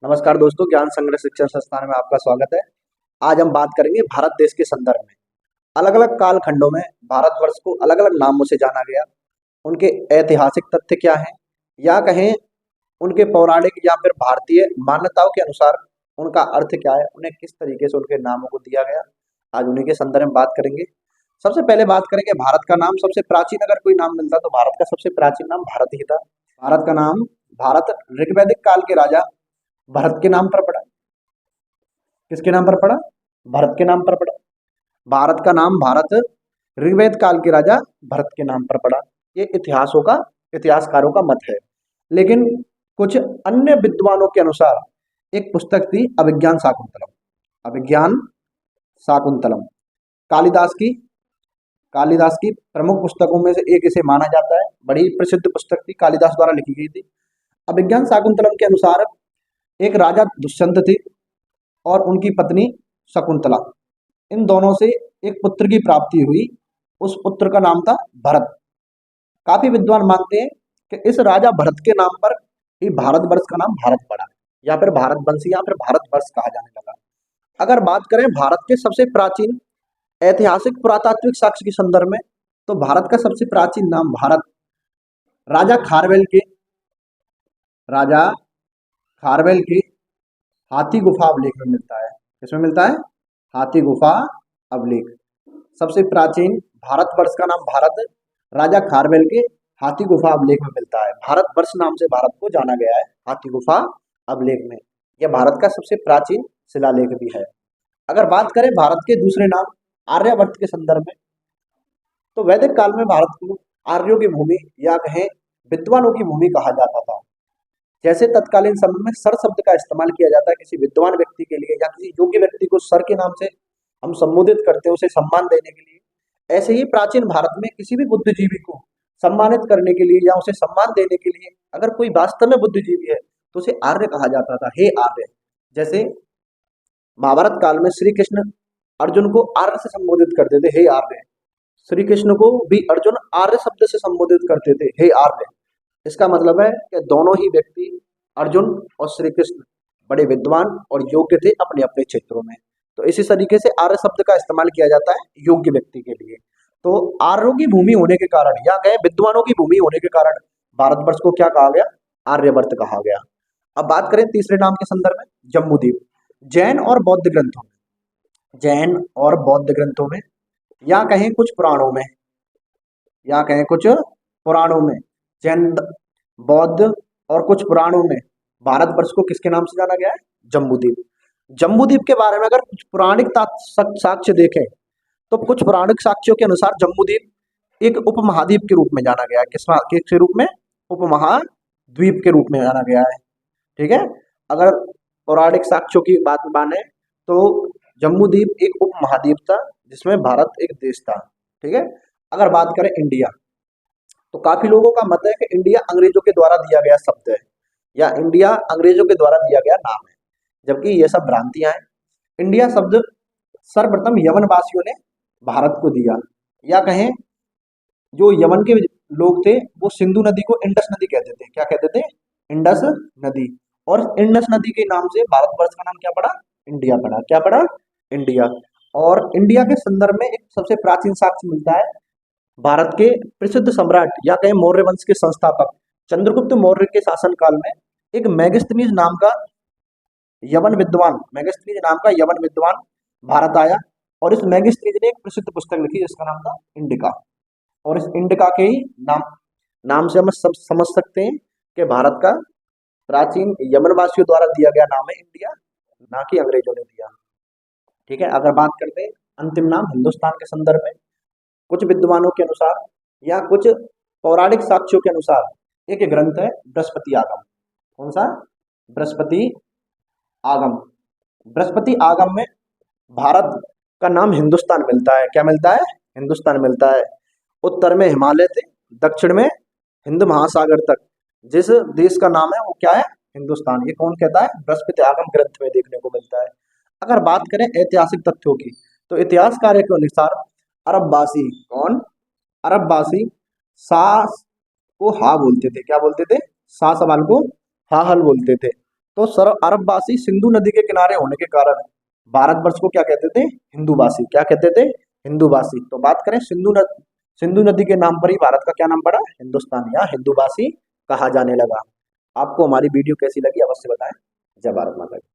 नमस्कार दोस्तों, ज्ञान संग्रह शिक्षण संस्थान में आपका स्वागत है। आज हम बात करेंगे भारत देश के संदर्भ में। अलग अलग कालखंडों में भारतवर्ष को अलग अलग नामों से जाना गया। उनके ऐतिहासिक तथ्य क्या हैं, या कहें उनके पौराणिक या फिर भारतीय मान्यताओं के अनुसार उनका अर्थ क्या है, उन्हें किस तरीके से उनके नामों को दिया गया। आज उन्हीं के संदर्भ में बात करेंगे। सबसे पहले बात करेंगे भारत का नाम। सबसे प्राचीन अगर कोई नाम मिलता तो भारत का सबसे प्राचीन नाम भारत ही था। भारत का नाम भारत ऋग्वैदिक काल के राजा भरत के नाम पर पड़ा। किसके नाम पर पड़ा? भरत के नाम पर पड़ा। भारत का नाम भारत ऋग्वेद काल के राजा भरत के नाम पर पड़ा। ये इतिहासकारों का मत है। लेकिन कुछ अन्य विद्वानों के अनुसार एक पुस्तक थी अभिज्ञान शाकुंतलम। अभिज्ञान शाकुंतलम कालिदास की कालिदास की प्रमुख पुस्तकों में से एक इसे माना जाता है। बड़ी प्रसिद्ध पुस्तक थी, कालिदास द्वारा लिखी गई थी। अभिज्ञान शाकुंतलम के अनुसार एक राजा दुष्यंत थे और उनकी पत्नी शकुंतला, इन दोनों से एक पुत्र की प्राप्ति हुई। उस पुत्र का नाम था भरत। काफी विद्वान मानते हैं कि इस राजा भरत के नाम पर ही भारतवर्ष का नाम भारत पड़ा, या फिर भारतवंशी या फिर भारतवर्ष कहा जाने लगा। अगर बात करें भारत के सबसे प्राचीन ऐतिहासिक पुरातात्विक साक्ष्य के संदर्भ में, तो भारत का सबसे प्राचीन नाम भारत राजा खारवेल के राजा खारवेल के हाथी गुफा अभिलेख में मिलता है। किसमें मिलता है? हाथी गुफा अभिलेख। सबसे प्राचीन भारतवर्ष का नाम भारत राजा खारवेल के हाथी गुफा अभिलेख में मिलता है। भारतवर्ष नाम से भारत को जाना गया है हाथी गुफा अभिलेख में। यह भारत का सबसे प्राचीन शिलालेख भी है। अगर बात करें भारत के दूसरे नाम आर्यावर्त के संदर्भ में, तो वैदिक काल में भारत को आर्यों की भूमि या कहें विद्वानों की भूमि कहा जाता था। जैसे तत्कालीन समय में सर शब्द का इस्तेमाल किया जाता है किसी विद्वान व्यक्ति के लिए, या किसी योग्य व्यक्ति को सर के नाम से हम संबोधित करते हैं उसे सम्मान देने के लिए, ऐसे ही प्राचीन भारत में किसी भी बुद्धिजीवी को सम्मानित करने के लिए या उसे सम्मान देने के लिए अगर कोई वास्तव में बुद्धिजीवी है तो उसे आर्य कहा जाता था। हे आर्य। जैसे महाभारत काल में श्री कृष्ण अर्जुन को आर्य से संबोधित करते थे, हे आर्य। श्री कृष्ण को भी अर्जुन आर्य शब्द से संबोधित करते थे, हे आर्य। इसका मतलब है कि दोनों ही व्यक्ति अर्जुन और श्री कृष्ण बड़े विद्वान और योग्य थे अपने अपने क्षेत्रों में। तो इसी तरीके से आर्य शब्द का इस्तेमाल किया जाता है योग्य व्यक्ति के लिए। तो आर्यों की भूमि होने के कारण या कहें विद्वानों की भूमि होने के कारण भारतवर्ष को क्या कहा गया? आर्यवर्त कहा गया। अब बात करें तीसरे नाम के संदर्भ में, जम्बूद्वीप। जैन और बौद्ध ग्रंथों में जैन और बौद्ध ग्रंथों में या कहें कुछ पुराणों में या कहें कुछ पुराणों में जैन, बौद्ध और कुछ पुराणों में भारतवर्ष को किसके नाम से जाना गया है? जम्बूद्वीप। जम्बूद्वीप के बारे में अगर कुछ पौराणिक साक्ष्य देखें तो कुछ पौराणिक साक्ष्यों के अनुसार जम्बूद्वीप एक उपमहाद्वीप के रूप में जाना गया है। किस रूप में? उपमहाद्वीप के रूप में जाना गया है। ठीक है। अगर पौराणिक साक्ष्यों की बात माने तो जम्बूद्वीप एक उपमहाद्वीप था जिसमें भारत एक देश था। ठीक है। अगर बात करें इंडिया, तो काफी लोगों का मत है कि इंडिया अंग्रेजों के द्वारा दिया गया शब्द है या इंडिया अंग्रेजों के द्वारा दिया गया नाम है, जबकि ये सब भ्रांतियां हैं। इंडिया शब्द सर्वप्रथम यमन वासियों ने भारत को दिया, या कहें जो यमन के लोग थे वो सिंधु नदी को इंडस नदी कहते थे। क्या कहते थे? इंडस नदी। और इंडस नदी के नाम से भारतवर्ष का नाम क्या पड़ा? इंडिया पड़ा। क्या पड़ा? इंडिया। और इंडिया के संदर्भ में एक सबसे प्राचीन साक्ष्य मिलता है भारत के प्रसिद्ध सम्राट या कहें मौर्य वंश के संस्थापक चंद्रगुप्त मौर्य के शासनकाल में एक मेगस्थनीज नाम का यवन विद्वान भारत आया, और इस मेगस्थनीज ने एक प्रसिद्ध पुस्तक लिखी जिसका नाम था इंडिका। और इस इंडिका के ही नाम से हम सब समझ सकते हैं कि भारत का प्राचीन यमनवासियों द्वारा दिया गया नाम है इंडिया, ना कि अंग्रेजों ने दिया। ठीक है। अगर बात करते हैं अंतिम नाम हिंदुस्तान के संदर्भ में, कुछ विद्वानों के अनुसार या कुछ पौराणिक साक्ष्यों के अनुसार एक ग्रंथ है बृहस्पति आगम। कौन सा? बृहस्पति आगम। बृहस्पति आगम में भारत का नाम हिंदुस्तान मिलता है। क्या मिलता है? हिंदुस्तान मिलता है। उत्तर में हिमालय थे, दक्षिण में हिंद महासागर तक जिस देश का नाम है वो क्या है? हिंदुस्तान। ये कौन कहता है? बृहस्पति आगम ग्रंथ में देखने को मिलता है। अगर बात करें ऐतिहासिक तथ्यों की, तो इतिहासकारों के अनुसार अरबवासी कौन? अरबवासी सा को हा बोलते थे। क्या बोलते थे? सा सवाल को हा हल बोलते थे। तो सर अरबवासी सिंधु नदी के किनारे होने के कारण भारतवर्ष को क्या कहते थे? हिंदूवासी। क्या कहते थे? हिंदूवासी। तो बात करें सिंधु नदी के नाम पर ही भारत का क्या नाम पड़ा? हिंदुस्तान या हिंदूवासी कहा जाने लगा। आपको हमारी वीडियो कैसी लगी अवश्य बताएं। जय भारत माता की।